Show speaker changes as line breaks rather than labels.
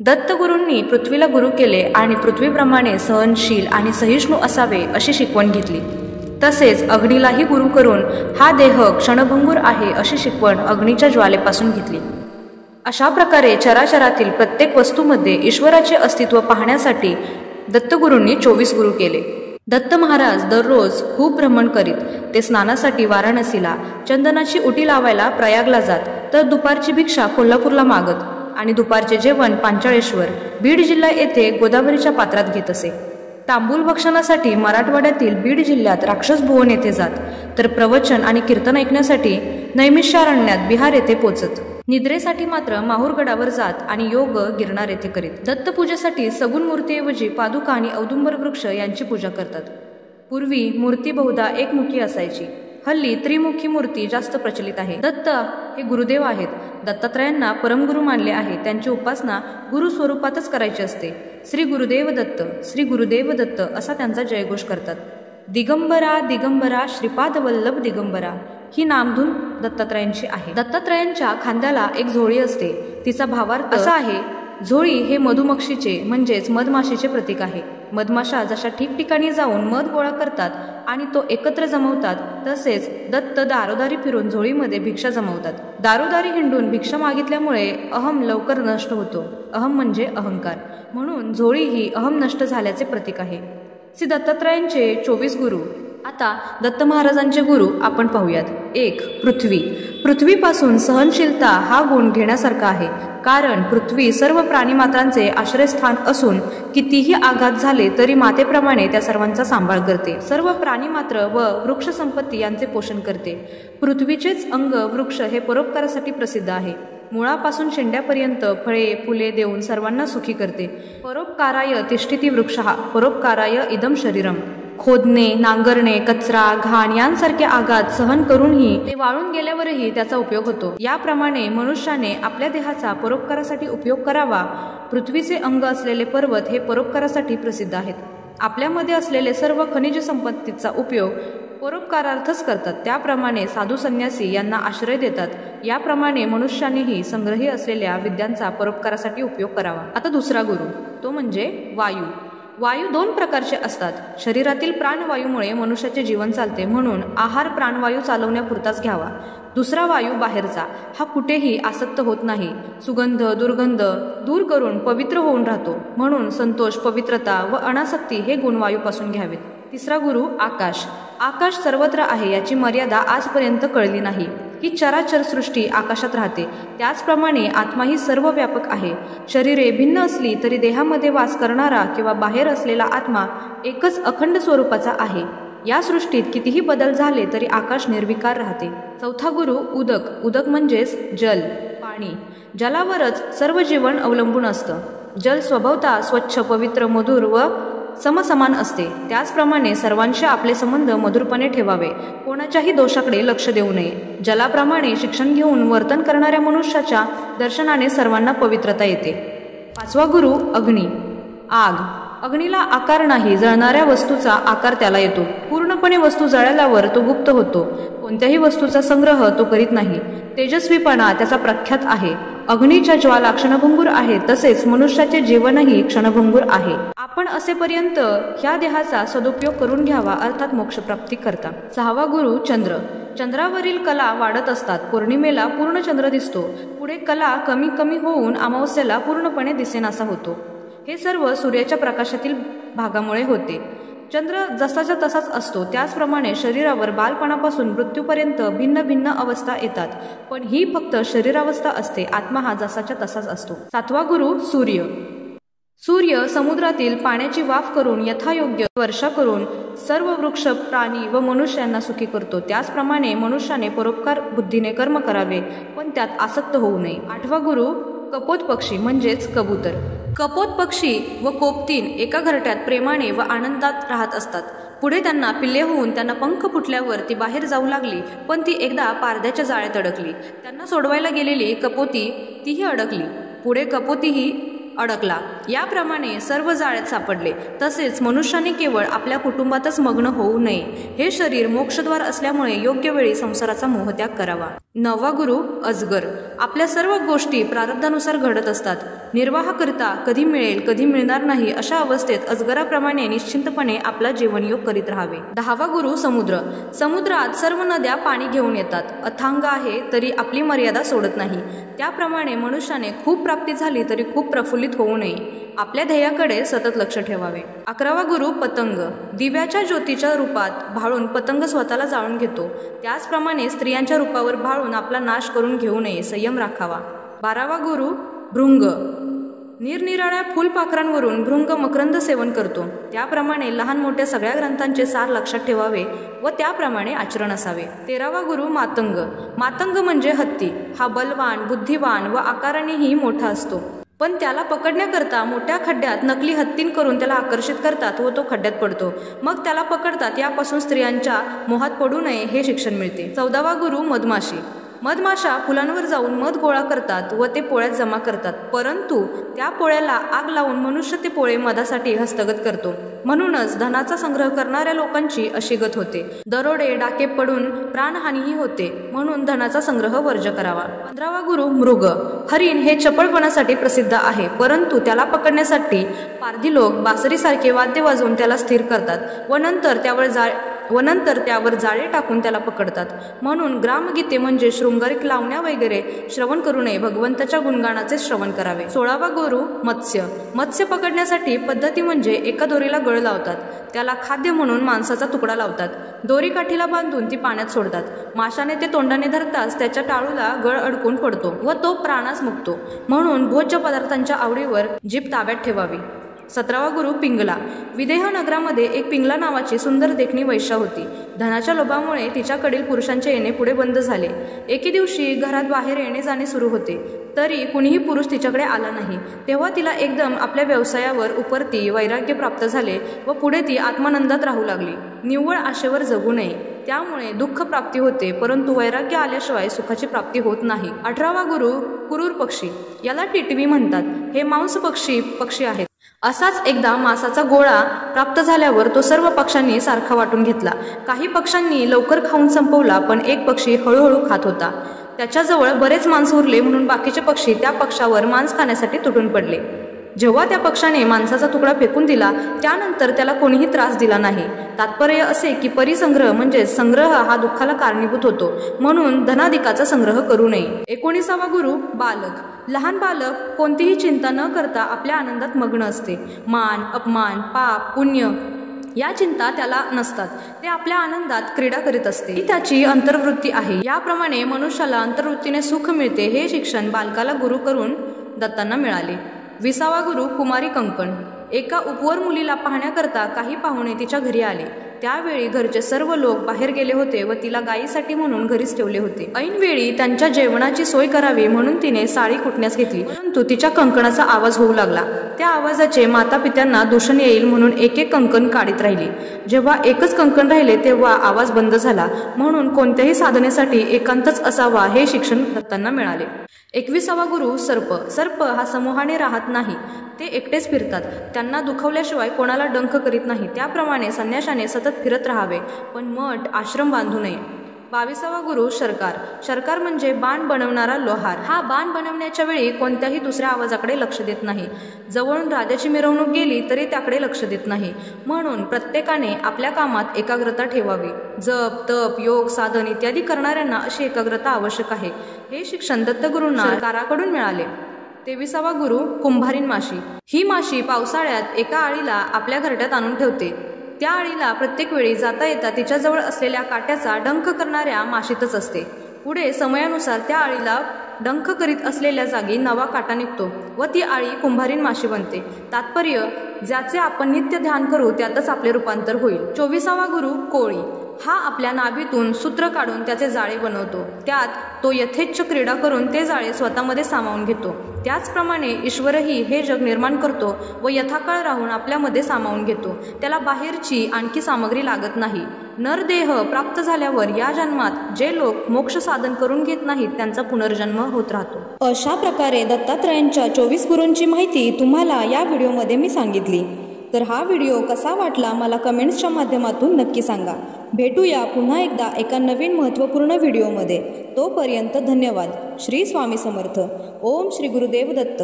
दत्तगुरूंनी पृथ्वीला गुरु केले आणि पृथ्वीप्रमाणे सहनशील आणि सहिष्णू असावे अशी शिकवण घेतली। तसेच अग्नीलाही गुरु करून हा देह क्षणभंगूर आहे अशी शिकवण अग्नीच्या ज्वालेपासून घेतली। अशा प्रकारे चराचरातील प्रत्येक वस्तूमध्ये ईश्वराचे अस्तित्व पाहण्यासाठी दत्तगुरूंनी 24 गुरु केले। दत्त महाराज दररोज खूप भ्रमण करीत। ते स्नानासाठी वाराणसीला, चंदनाची उटी लावायला प्रयागला जात, तर दुपारची भिक्षा कोल्हापूरला मागत आणि दुपारचे जेवण पांचाळेश्वर, बीड जिल्हा येथे गोदावरीच्या पात्रात घेत असे। तांबूल भक्षणासाठी मराठवाड्यातील बीड जिल्ह्यात राक्षस भुवन येथे जात, तर प्रवचन आणि कीर्तन ऐकण्यासाठी नैमिषारण्यात बिहार येथे पोचत। निद्रेसाठी मात्र माहूरगडावर जात आणि योग गिरणार येथे करीत। दत्तपूजेसाठी सगुण मूर्तीऐवजी पादुका आणि औदुंबर वृक्ष यांची पूजा करतात। पूर्वी मूर्ती बहुधा एकमुखी असायची, हल्ली त्रिमुखी मूर्ती जास्त प्रचलित आहे। दत्त हे गुरुदेव आहेत। दत्तात्रयांना परमगुरु मानले आहे। त्यांची उपासना गुरु स्वरूपातच करायची असते। श्री गुरुदेव दत्त, श्री गुरुदेव दत्त असा त्यांचा जयघोष करतात। दिगंबरा दिगंबरा श्रीपाद वल्लभ दिगंबरा ही नामधून दत्तात्रयांची आहे। दत्तात्रयांच्या खांद्याला एक झोळी असते। तिचा भावार्थ असा आहे, झोळी हे मधुमक्षीचे म्हणजेच मधमाशीचे प्रतीक आहे। मधमाशा जशा ठिकठिकाणी जाऊन मध गोळा करतात आणि तो एकत्र जमवतात, तसेच दत्त दारोदारी फिरून झोळीमध्ये भिक्षा जमवतात। दारोदारी हिंडून भिक्षा मागितल्यामुळे अहम लवकर नष्ट होतो। अहम म्हणजे अहंकार, म्हणून झोळी ही अहम नष्ट झाल्याचे प्रतीक आहे। श्री दत्तात्रयांचे 24 गुरु। आता दत्त महाराजांचे गुरु आपण पाहूयात। 1. पृथ्वी। पृथ्वीपासून सहनशीलता हा गुण घेण्यासारखा आहे, कारण पृथ्वी सर्व प्राणीमात्रांचे आश्रयस्थान असून कितीही आघात झाले तरी मातेप्रमाणे त्या सर्वांचा सांभाळ करते। सर्व प्राणीमात्र व वृक्ष संपत्ती यांचे पोषण करते। पृथ्वीचेच अंग वृक्ष हे परोपकारासाठी प्रसिद्ध आहे। मुळापासून शेंड्यापर्यंत फळे फुले देऊन सर्वांना सुखी करते। परोपकाराय तिष्ठिती वृक्षः परोपकाराय इदं शरीरम। खोदणे, नांगरणे, कचरा, घाण यांसारखे आघात सहन करूनही ते वाळून गेल्यावरही त्याचा उपयोग होतो। याप्रमाणे मनुष्याने आपल्या देहाचा परोपकारासाठी उपयोग करावा। पृथ्वीचे अंग असलेले पर्वत हे परोपकारासाठी प्रसिद्ध आहेत। आपल्यामध्ये असलेले सर्व खनिज संपत्तीचा उपयोग परोपकारार्थच करतात। त्याप्रमाणे साधू संन्यासी यांना आश्रय देतात। याप्रमाणे मनुष्यानेही संग्रही असलेल्या विद्यांचा परोपकारासाठी उपयोग करावा। आता दुसरा गुरु, तो म्हणजे वायू। वायू 2 प्रकारचे असतात। शरीरातील प्राणवायूमुळे मनुष्याचे जीवन चालते, म्हणून आहार प्राणवायू चालवण्यापुरताच घ्यावा। दुसरा वायू बाहेरचा, हा कुठेही आसक्त होत नाही। सुगंध दुर्गंध दूर करून पवित्र होऊन राहतो, म्हणून संतोष, पवित्रता व अनासक्ती हे गुण वायूपासून घ्यावेत। तिसरा गुरु आकाश। आकाश सर्वत्र आहे याची मर्यादा आजपर्यंत कळली नाही। ही चराचर सृष्टी आकाशात राहते, त्याचप्रमाणे आत्मा ही सर्व व्यापक आहे। शरीरे भिन्न असली तरी देहामध्ये वास करणारा किंवा बाहेर असलेला आत्मा एकच अखंड स्वरूपाचा आहे। या सृष्टीत कितीही बदल झाले तरी आकाश निर्विकार राहते। चौथा गुरु उदक। उदक म्हणजेच जल, पाणी। जलावरच सर्व जीवन अवलंबून असतं। जल स्वभावतः स्वच्छ, पवित्र, मधुर व समसमान असते। त्याचप्रमाणे सर्वांशी आपले संबंध मधुरपणे ठेवावे, कोणाच्याही दोषाकडे लक्ष देऊ नये। जलाप्रमाणे शिक्षण घेऊन वर्तन करणाऱ्या मनुष्याच्या दर्शनाने सर्वांना पवित्रता येते। 5वा गुरु अग्नी। आग। अग्नीला आकार नाही, जळणाऱ्या वस्तूचा आकार त्याला येतो। पूर्णपणे वस्तू जळाल्यावर तो गुप्त होतो। कोणत्याही वस्तूचा संग्रह तो करीत नाही। तेजस्वीपणा त्याचा प्रख्यात आहे। अग्नीच्या ज्वाला क्षणभंगूर आहे, तसेच मनुष्याचे जीवनही क्षणभंगूर आहे। आपण असेपर्यंत ह्या देहाचा सदुपयोग करून घ्यावा, अर्थात मोक्षप्राप्ती करता। 6वा गुरु चंद्र। चंद्रावरील कला वाढत असतात। पौर्णिमेला पूर्ण चंद्र दिसतो, पुढे कला कमी कमी होऊन अमावस्येला पूर्णपणे दिसेनासा होतो। हे सर्व सूर्याच्या प्रकाशातील भागामुळे होते। चंद्र जसाच्या तसाच असतो, त्याचप्रमाणे शरीरावर बालपणापासून मृत्यूपर्यंत भिन्न भिन्न अवस्था येतात, पण ही फक्त शरीरावस्था असते। आत्मा हा जसाच्या तसाच असतो। 7वा गुरु सूर्य। सूर्य समुद्रातील पाण्याची वाफ करून यथायोग्य वर्षा करून सर्व वृक्ष, प्राणी व मनुष्यांना सुखी करतो। त्याचप्रमाणे मनुष्याने परोपकार बुद्धीने कर्म करावे, पण त्यात आसक्त होऊ नये। 8वा गुरु कपोत पक्षी म्हणजेच कबूतर। कपोत पक्षी व कोपतीन एका घरट्यात प्रेमाने व आनंदात राहत असतात। पुढे त्यांना पिल्ले होऊन त्यांना पंख फुटल्यावर ती बाहेर जाऊ लागली, पण ती एकदा पारध्याच्या जाळ्यात अडकली। त्यांना सोडवायला गेलेली कपोती तीही अडकली, पुढे कपोतीही अडकला। याप्रमाणे सर्व जाळ्यात सापडले। तसेच मनुष्याने केवळ आपल्या कुटुंबातच मग्न होऊ नये। हे शरीर मोक्षद्वार असल्यामुळे योग्य वेळी संसाराचा मोहत्याग करावा। 9वा गुरु अजगर। आपल्या सर्व गोष्टी प्रारब्धानुसार घडत असतात। निर्वाहाकरिता कधी मिळेल कधी मिळणार नाही अशा अवस्थेत अजगराप्रमाणे निश्चिंतपणे आपला जीवनयोग करीत राहावे. 10वा गुरु समुद्र. समुद्रात सर्व नद्या पाणी घेऊन येतात. अथांग आहे तरी आपली मर्यादा सोडत नाही. त्याप्रमाणे मनुष्याने खूप प्राप्ती झाली तरी खूप प्रफुल्लित होऊ नये. आपल्या ध्येयाकडे सतत लक्ष ठेवावे. 11वा गुरु पतंग. दिव्याच्या ज्योतीच्या रूपात भाळून पतंग स्वतःला जाळून घेतो. त्याचप्रमाणे स्त्रियांच्या रूपावर भाळून आपला नाश करून घेऊ नये. संयम राखावा. 12वा गुरु भृंग. निरनिराळ्या फुलपाखरांवरून भृंग मकरंद सेवन करतो. त्याप्रमाणे लहान मोठ्या सगळ्या ग्रंथांचे सार लक्षात ठेवावे व त्याप्रमाणे आचरण असावे. 13वा गुरु मातंग. मातंग म्हणजे हत्ती. हा बलवान, बुद्धिवान व आकारानेही मोठा असतो. पण त्याला पकडण्याकरता मोठ्या खड्ड्यात नकली हत्तीन करून त्याला आकर्षित करतात व तो खड्ड्यात पडतो. मग त्याला पकडतात. यापासून स्त्रियांच्या मोहात पडू नये हे शिक्षण मिळते. 14वा गुरु मधमाशी. मधमाशा फुलांवर जाऊन मध गोळा करतात व ते पोळ्यात जमा करतात. परंतु त्या पोळ्याला आग लावून मनुष्य ते पोळे मधासाठी हस्तगत करतो. म्हणूनच धनाचा संग्रह करणाऱ्या लोकांची अशी गत होते. दरोडे डाके पडून प्राणहानीही होते. म्हणून धनाचा संग्रह वर्ज करावा. 15वा गुरु मृग. हरिण हे चपळपणासाठी प्रसिद्ध आहे. परंतु त्याला पकडण्यासाठी पारधी लोक बासरीसारखे वाद्य वाजवून त्याला स्थिर करतात व नंतर त्यावर जाळे टाकून त्याला पकडतात. म्हणून ग्रामगीते म्हणजे शृंगारिक लावण्या वगैरे श्रवण करू नये. भगवंताच्या गुणगानाचे श्रवण करावे. 16वा गुरु मत्स्य. मत्स्य पकडण्यासाठी पद्धती म्हणजे एका दोरीला गळ लावतात. त्याला खाद्य म्हणून मांसाचा तुकडा लावतात. दोरी काठीला बांधून ती पाण्यात सोडतात. माशाने ते तोंडाने धरताच त्याच्या टाळूला गळ अडकून पडतो व तो प्राणास मुकतो. म्हणून भोज्य पदार्थांच्या आवडीवर जीभ ताब्यात ठेवावी. 17वा गुरु पिंगला. विदेह नगरामध्ये एक पिंगला नावाची सुंदर देखणी वैश्या होती. धनाच्या लोभामुळे तिच्याकडील पुरुषांचे येणे पुढे बंद झाले. एके दिवशी घरात बाहेर येणे जाणे सुरू होते तरी कुणीही पुरुष तिच्याकडे आला नाही. तेव्हा तिला एकदम आपल्या व्यवसायावर उपरती वैराग्य प्राप्त झाले व पुढे ती आत्मानंदात राहू लागली. निव्वळ आशेवर जगू नये. त्यामुळे दुःख प्राप्ती होते परंतु वैराग्य आल्याशिवाय सुखाची प्राप्ती होत नाही. 18वा गुरु कुरूर पक्षी. याला टिटवी म्हणतात. हे मांस पक्षी आहेत. असाच एकदा मांसाचा गोळा प्राप्त झाल्यावर तो सर्व पक्ष्यांनी सारखा वाटून घेतला. काही पक्ष्यांनी लवकर खाऊन संपवला पण एक पक्षी हळूहळू खात होता. त्याच्याजवळ बरेच मांस उरले म्हणून बाकीचे पक्षी त्या पक्षावर मांस खाण्यासाठी तुटून पडले. जेव्हा त्या पक्षाने मांसाचा तुकडा फेकून दिला त्यानंतर त्याला कोणीही त्रास दिला नाही. तात्पर्य असे की परिसंग्रह म्हणजे संग्रह हा दुःखाला कारणीभूत होतो. म्हणून धनाधिकाचा संग्रह करू नये. 19वा गुरु बालक. लहान बालक कोणतीही चिंता न करता आपल्या आनंदात मग्न असते. मान अपमान पाप पुण्य या चिंता त्याला नसतात. ते आपल्या आनंदात क्रीडा करीत असते. ही त्याची अंतर्वृत्ती आहे. याप्रमाणे मनुष्याला अंतर्वृत्तीने सुख मिळते. हे शिक्षण बालकाला गुरु करून दत्तांना मिळाले. 20वा गुरु कुमारी कंकण. एका उपवर मुलीला पाहण्याकरता काही पाहुणे तिच्या घरी आले. त्यावेळी घरचे सर्व लोक बाहेर गेले होते व तिला गायीसाठी म्हणून घरीच ठेवले होते. ऐनवेळी त्यांच्या जेवणाची सोय करावी म्हणून तिने साडी कुटण्यास घेतली. परंतु तिच्या कंकणाचा आवाज होऊ लागला. त्या आवाजाचे माता पित्यांना दूषण येईल म्हणून एक एक कंकण काढीत राहिली. जेव्हा एकच कंकण राहिले तेव्हा आवाज बंद झाला. म्हणून कोणत्याही साधनेसाठी एकांतच असावा हे शिक्षण दत्तांना मिळाले. 21वा गुरु सर्प. सर्प हा समूहाने राहत नाही. ते एकटेच फिरतात. त्यांना दुखवल्याशिवाय कोणाला डंख करीत नाही. त्याप्रमाणे संन्याशाने सतत फिरत राहावे पण मठ आश्रम बांधू नये. 22वा गुरु शर्कार. शर्कार म्हणजे बाण बनवणारा लोहार. हा बाण बनवण्याच्या वेळी कोणत्याही दुसऱ्या आवाजाकडे लक्ष देत नाही. जवळून राजाची मिरवणूक गेली तरी त्याकडे लक्ष देत नाही. म्हणून प्रत्येकाने आपल्या कामात एकाग्रता ठेवावी. जप तप योग साधन इत्यादी करणाऱ्यांना अशी एकाग्रता आवश्यक आहे. हे शिक्षण दत्तगुरूंना शर्काराकडून मिळाले. 23वा गुरु कुंभारीन माशी. ही माशी पावसाळ्यात एका आळीला आपल्या घरट्यात आणून ठेवते. त्या आळीला प्रत्येक वेळी जाता येता तिच्याजवळ असलेल्या काट्याचा डंख करणाऱ्या माशीतच असते. पुढे समयानुसार त्या आळीला डंख करीत असलेल्या जागी नवा काटा निघतो व ती आळी कुंभारीन माशी बनते. तात्पर्य ज्याचे आपण नित्य ध्यान करू त्यातच आपले रूपांतर होईल. 24वा गुरु कोळी. हा आपल्या नाभीतून सूत्र काढून त्याचे जाळे बनवतो. त्यात तो यथेच्छ क्रीडा करून ते जाळे स्वतःमध्ये सामावून घेतो. त्याचप्रमाणे ईश्वरही हे जग निर्माण करतो व यथाकाळ राहून आपल्यामध्ये सामावून घेतो. त्याला बाहेरची आणखी सामग्री लागत नाही. नरदेह प्राप्त झाल्यावर या जन्मात जे लोक मोक्ष साधन करून घेत नाहीत त्यांचा पुनर्जन्म होत राहतो. अशा प्रकारे दत्तात्रयांच्या 24 गुरूंची माहिती तुम्हाला या व्हिडिओमध्ये मी सांगितली. तर हा व्हिडिओ कसा वाटला मला कमेंट्सच्या माध्यमातून नक्की सांगा. भेटूया पुन्हा एकदा एका नवीन महत्त्वपूर्ण व्हिडिओमध्ये. तोपर्यंत धन्यवाद. श्री स्वामी समर्थ. ओम श्री गुरुदेव दत्त.